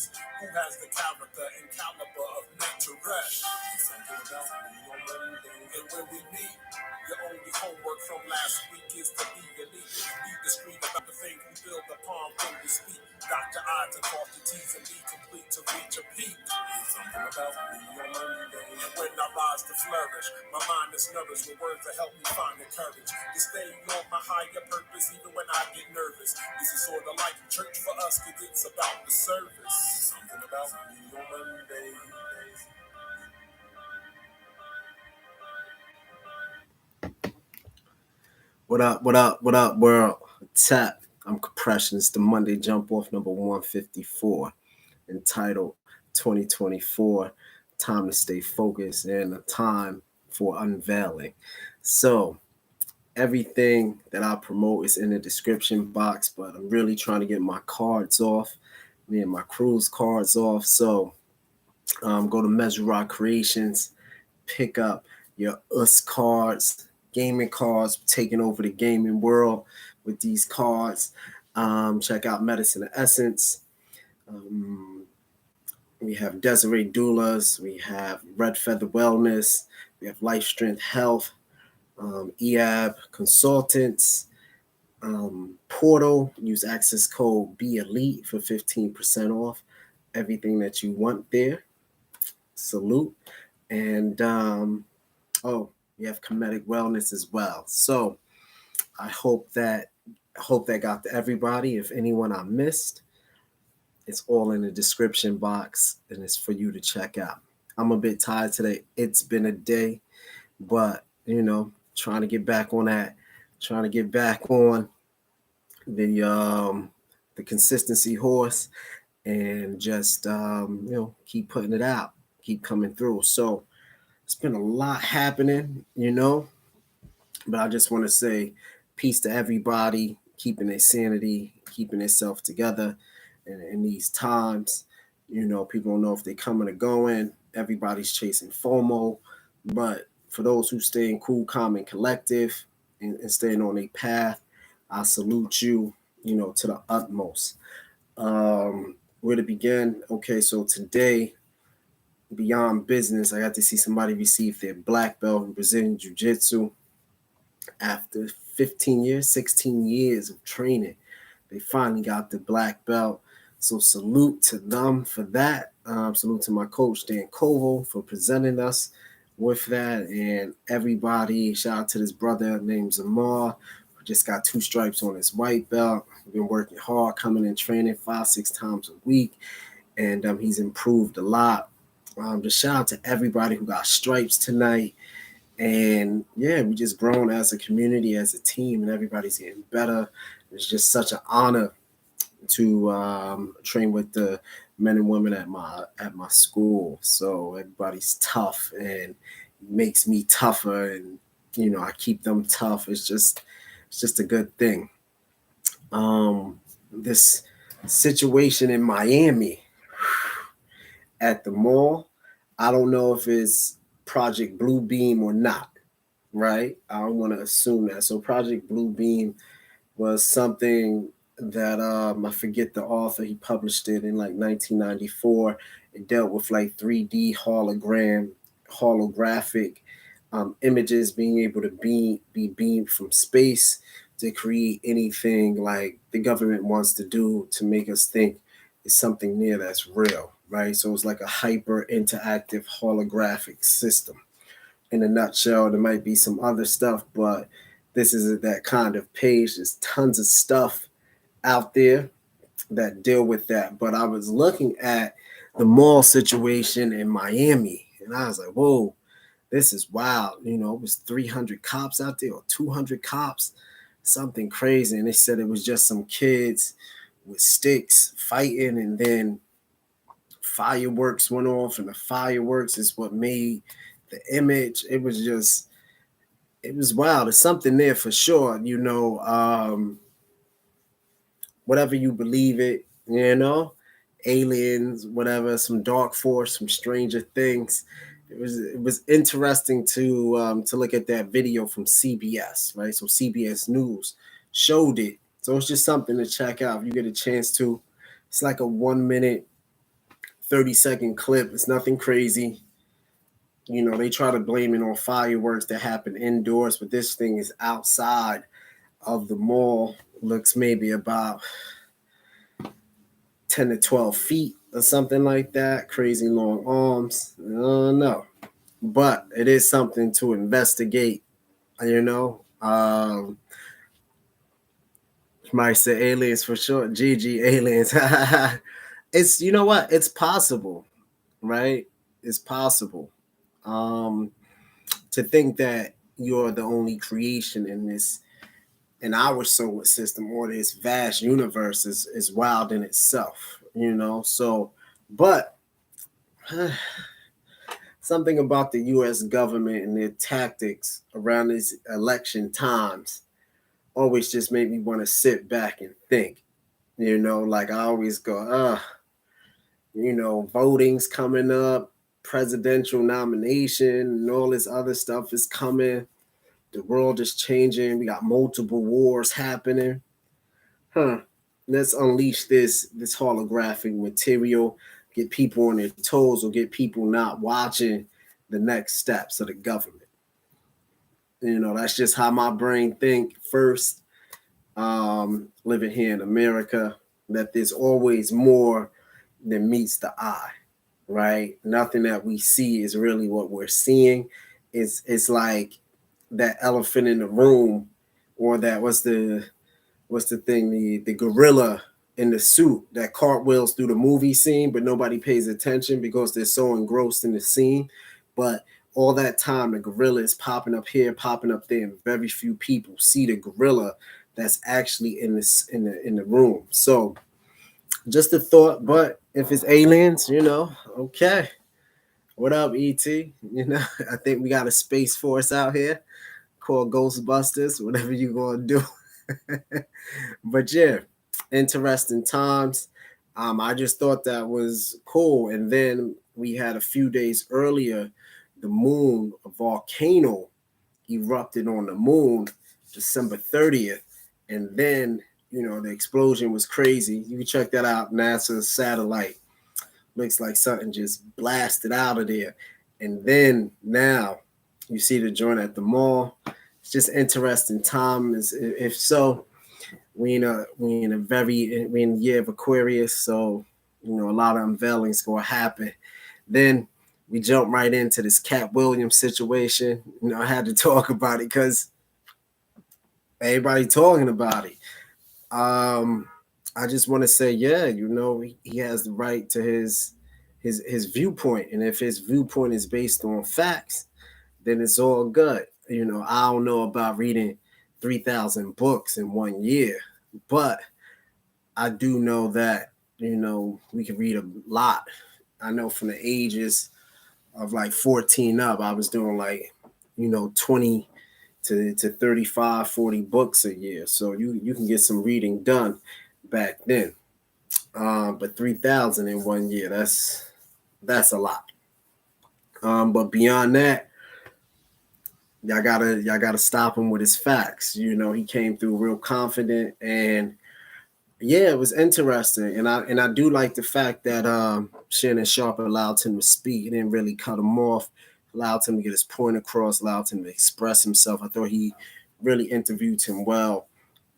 best. Who has the character and caliber of nature rest? Something about me on Monday. And when we meet, your only homework from last week is to be elite. Be discreet about the things we build upon when we speak. Dot your I's and cross your T's and be complete to reach a peak. Something about me on Monday. And when I rise to flourish, my mind is nourished with words that help me find the courage to stay on my higher purpose even when I get nervous. This is sort of like church for us because it's about the service. Something about me on Monday. What up, what up, what up, world? Tap. I'm Compression. It's the Monday Jump Off number 154, entitled 2024, Time to Stay Focused and a Time for Unveiling. So, everything that I promote is in the description box, but I'm really trying to get my cards off, me and my crew's cards off. So, go to Measure Rock Creations, pick up your US cards, gaming cards, taking over the gaming world with these cards. Check out Medicine of Essence. We have Desiree Doulas. We have Red Feather Wellness. We have Life Strength Health. EAB Consultants. Portal. Use access code BELITE for 15% off everything that you want there. Salute. And we have Comedic Wellness as well. So I hope that got to everybody. If anyone I missed, it's all in the description box and it's for you to check out. I'm a bit tired today. It's been a day, but trying to get back on that, trying to get back on the consistency horse and just keep putting it out, keep coming through. So it's been a lot happening, but I just want to say peace to everybody, keeping their sanity, keeping themselves together in these times. People don't know if they're coming or going. Everybody's chasing FOMO, but for those who stay in cool, calm, and collective and staying on their path, I salute you, to the utmost. Where to begin? Okay, so today, beyond business, I got to see somebody receive their black belt in Brazilian Jiu-Jitsu after 16 years of training. They finally got the black belt. So salute to them for that. Salute to my coach, Dan Koval, for presenting us with that. And everybody, shout out to this brother named Zamar, who just got 2 stripes on his white belt. Been working hard, coming in training 5-6 times a week. And he's improved a lot. Just shout out to everybody who got stripes tonight. And yeah, we just grown as a community, as a team, and everybody's getting better. It's just such an honor to train with the men and women at my school. So everybody's tough and makes me tougher, and I keep them tough. It's just a good thing. This situation in Miami at the mall, I don't know if it's Project Blue Beam or not, right? I don't want to assume that. So Project Blue Beam was something that I forget the author. He published it in like 1994. It dealt with like 3D holographic images being able to be beamed from space to create anything like the government wants to do to make us think it's something near that's real, right? So it's like a hyper interactive holographic system. In a nutshell, there might be some other stuff, but this isn't that kind of page. There's tons of stuff out there that deal with that. But I was looking at the mall situation in Miami, and I was like, whoa, this is wild. It was 300 cops out there or 200 cops, something crazy. And they said it was just some kids with sticks fighting, and then fireworks went off, and the fireworks is what made the image. It was wild. There's something there for sure. Whatever you believe it, aliens, whatever, some dark force, some stranger things. It was interesting to look at that video from CBS, right? So CBS News showed it. So it's just something to check out if you get a chance to. It's like a 1 minute 30-second clip. It's nothing crazy. They try to blame it on fireworks that happen indoors, but this thing is outside of the mall. Looks maybe about 10 to 12 feet or something like that. Crazy long arms. I don't know. But it is something to investigate, you know. Might say aliens for short. GG aliens. It's, you know what? It's possible, right? It's possible. Um, to think that you're the only creation in our solar system or this vast universe is wild in itself. So, but something about the US government and their tactics around these election times always just made me want to sit back and think. Like I always go, voting's coming up, presidential nomination, and all this other stuff is coming. The world is changing. We got multiple wars happening. Huh. Let's unleash this holographic material, get people on their toes, or get people not watching the next steps of the government. That's just how my brain think first. Living here in America, that there's always more than meets the eye, right? Nothing that we see is really what we're seeing. It's like that elephant in the room, or that what's the thing, the gorilla in the suit that cartwheels through the movie scene, but nobody pays attention because they're so engrossed in the scene. But all that time, the gorilla is popping up here, popping up there, and very few people see the gorilla that's actually in the room. So just a thought. But if it's aliens, okay. What up, ET? I think we got a space force out here called Ghostbusters. Whatever you gonna do. But yeah, interesting times. I just thought that was cool. And then we had a few days earlier, the moon, a volcano erupted on the moon, December 30th. And then, the explosion was crazy. You can check that out, NASA's satellite. Looks like something just blasted out of there. And then now you see the joint at the mall. It's just interesting time. If so, we in the year of Aquarius, so a lot of unveilings gonna happen. Then we jump right into this Cat Williams situation. I had to talk about it because everybody talking about it. I just want to say, yeah, he has the right to his viewpoint, and if his viewpoint is based on facts, then it's all good. I don't know about reading 3,000 books in 1 year, but I do know that we can read a lot. I know from the ages of like 14 up, I was doing like 20 to 35, 40 books a year. So you can get some reading done back then. But 3,000 in 1 year, that's a lot. But beyond that, y'all gotta stop him with his facts. He came through real confident, and yeah, it was interesting. And I do like the fact that Shannon Sharp allowed him to speak. He didn't really cut him off, allowed him to get his point across, allowed him to express himself. I thought he really interviewed him well.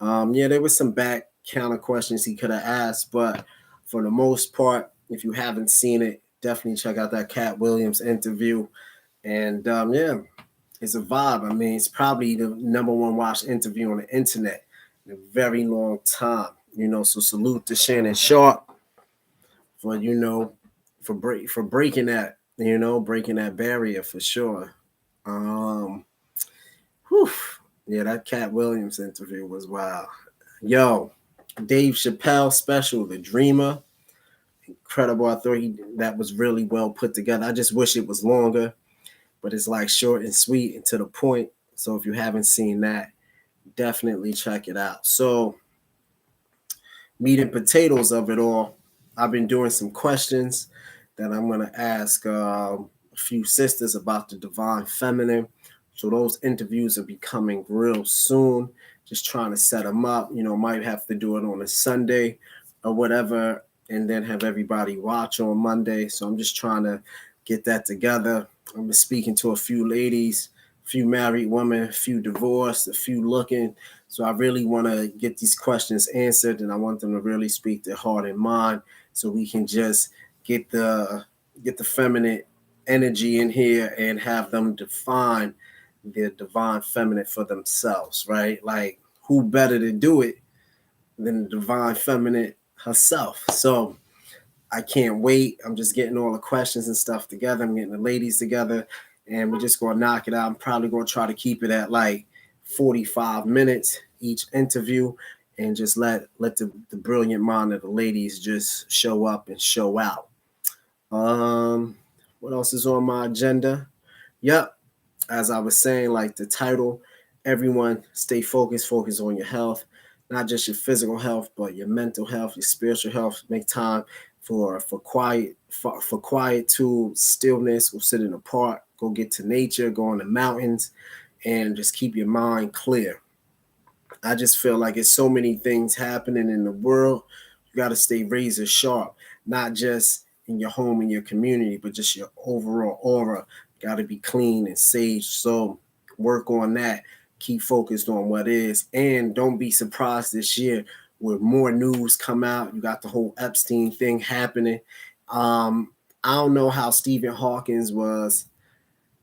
Yeah, there was some back counter questions he could have asked, but for the most part, if you haven't seen it, definitely check out that Cat Williams interview. And yeah, it's a vibe. I mean, it's probably the number one watched interview on the internet in a very long time. So salute to Shannon Sharp for for breaking that barrier for sure. Um, whew, yeah, that Cat Williams interview was wild. Yo, Dave Chappelle special, The Dreamer, incredible. I thought that was really well put together. I just wish it was longer, but it's like short and sweet and to the point. So if you haven't seen that, definitely check it out. So meat and potatoes of it all, I've been doing some questions that I'm going to ask a few sisters about the divine feminine. So those interviews will be coming real soon. Just trying to set them up. Might have to do it on a Sunday or whatever. and then have everybody watch on Monday. So I'm just trying to get that together. I'm speaking to a few ladies, a few married women, a few divorced, a few looking. So I really want to get these questions answered, and I want them to really speak their heart and mind, so we can just get the feminine energy in here and have them define their divine feminine for themselves, right? Like, who better to do it than the divine feminine herself? So I can't wait. I'm just getting all the questions and stuff together. I'm getting the ladies together, and we're just going to knock it out. I'm probably going to try to keep it at like 45 minutes each interview, and just let the brilliant mind of the ladies just show up and show out. Um, what else is on my agenda? Yep, as I was saying, like the title, everyone stay focused, focus on your health, not just your physical health, but your mental health, your spiritual health. Make time for quiet, for quiet to stillness. Go sit in a park, go get to nature, go on the mountains, and just keep your mind clear. I just feel like it's so many things happening in the world. You got to stay razor sharp, not just in your home and your community, but just your overall aura. Got to be clean and sage. So work on that. Keep focused on what is, and don't be surprised this year with more news come out. You got the whole Epstein thing happening. I don't know how Stephen Hawkins was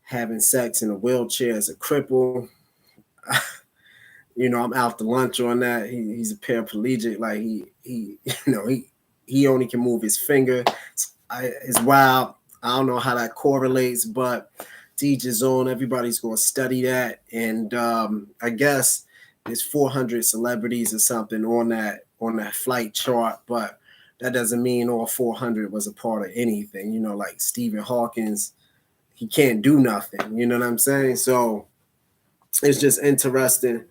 having sex in a wheelchair as a cripple. I'm out to lunch on that. He's a paraplegic. Like he only can move his finger. It's wild. I don't know how that correlates, but to each his own. Everybody's going to study that, and I guess there's 400 celebrities or something on that flight chart, but that doesn't mean all 400 was a part of anything. Like Stephen Hawkins, he can't do nothing. You know what I'm saying? So it's just interesting.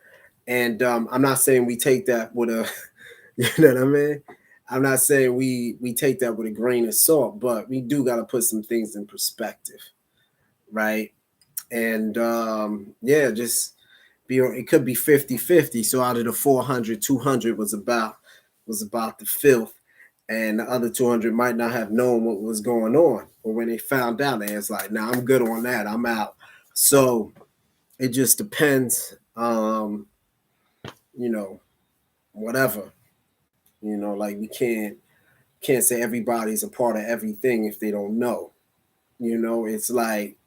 And I'm not saying we take that with a, you know what I mean? I'm not saying we take that with a grain of salt, but we do got to put some things in perspective, right? And yeah, just it could be 50-50. So out of the 400, 200 was about the filth, and the other 200 might not have known what was going on. But when they found out, they was like, "Nah, I'm good on that. I'm out." So it just depends. You know, whatever. Like we can't say everybody's a part of everything if they don't know. It's like,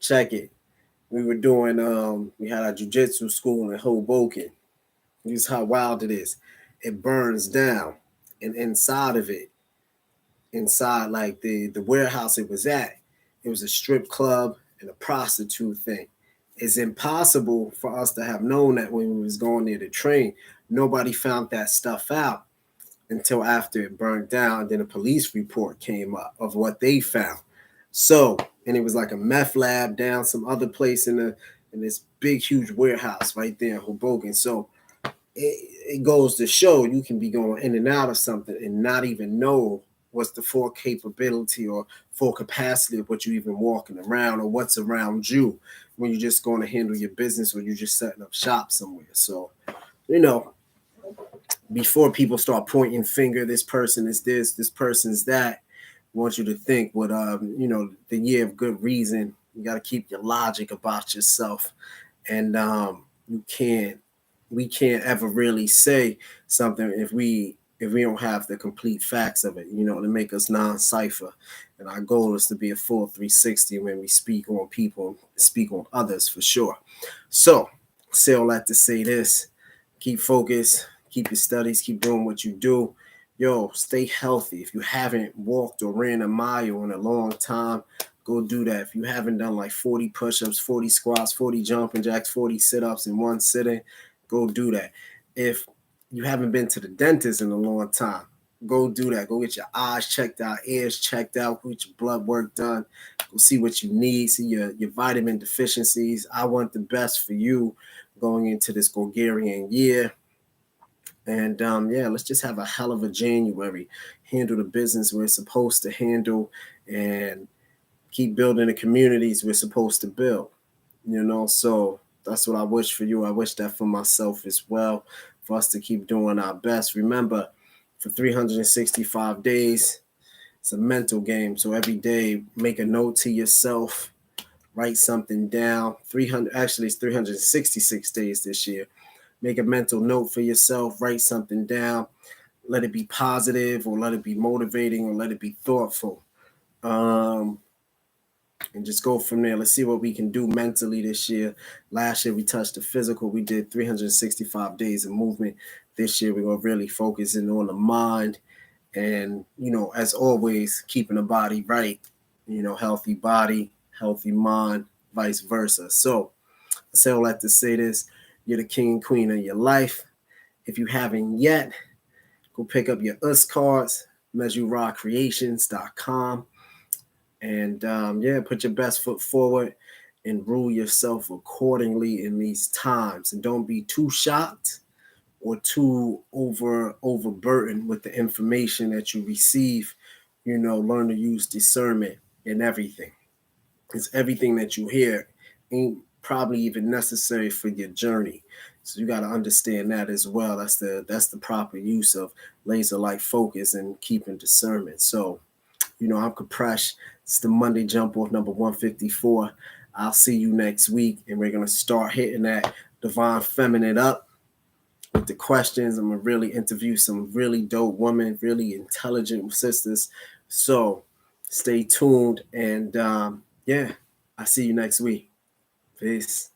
check it. We had a jujitsu school in Hoboken. This is how wild it is. It burns down, and inside like the warehouse it was at, it was a strip club and a prostitute thing. It's impossible for us to have known that when we was going there to train. Nobody found that stuff out until after it burned down. Then a police report came up of what they found. So, and it was like a meth lab down some other place in this big huge warehouse right there in Hoboken. So it goes to show you can be going in and out of something and not even know what's the full capability or full capacity of what you're even walking around or what's around you when you're just going to handle your business or you're just setting up shop somewhere. So, you know, before people start pointing finger, this person is this person's that. I want you to think what the year of good reason. You got to keep your logic about yourself, and you can't we can't ever really say something if we don't have the complete facts of it, to make us non-cipher. And our goal is to be a full 360 when we speak on people, speak on others for sure. So, say all that to say this: keep focused, keep your studies, keep doing what you do. Yo, stay healthy. If you haven't walked or ran a mile in a long time, go do that. If you haven't done like 40 push-ups, 40 squats, 40 jumping jacks, 40 sit-ups in one sitting, go do that. If you haven't been to the dentist in a long time, go do that. Go get your eyes checked out, ears checked out, go get your blood work done, go see what you need, see your vitamin deficiencies. I want the best for you going into this Bulgarian year. And yeah, let's just have a hell of a January. Handle the business we're supposed to handle, and keep building the communities we're supposed to build. So that's what I wish for you. I wish that for myself as well, for us to keep doing our best. Remember, for 365 days. It's a mental game. So every day, make a note to yourself, write something down. 300, actually, it's 366 days this year. Make a mental note for yourself, write something down. Let it be positive, or let it be motivating, or let it be thoughtful. Um, and just go from there. Let's see what we can do mentally this year. Last year we touched the physical. We did 365 days of movement. This year we're gonna really focus in on the mind, and as always, keeping the body right. Healthy body, healthy mind, vice versa. So I say all that to say this: you're the king and queen of your life. If you haven't yet, go pick up your US cards, measurecreations.com. And yeah, put your best foot forward and rule yourself accordingly in these times. And don't be too shocked or too overburdened with the information that you receive. Learn to use discernment in everything. Because everything that you hear ain't probably even necessary for your journey. So you got to understand that as well. That's the proper use of laser like focus and keeping discernment. So I'm Capresh. It's the Monday jump off number 154. I'll see you next week, and we're going to start hitting that divine feminine up with the questions. I'm going to really interview some really dope women, really intelligent sisters. So stay tuned, and yeah, I'll see you next week. Peace.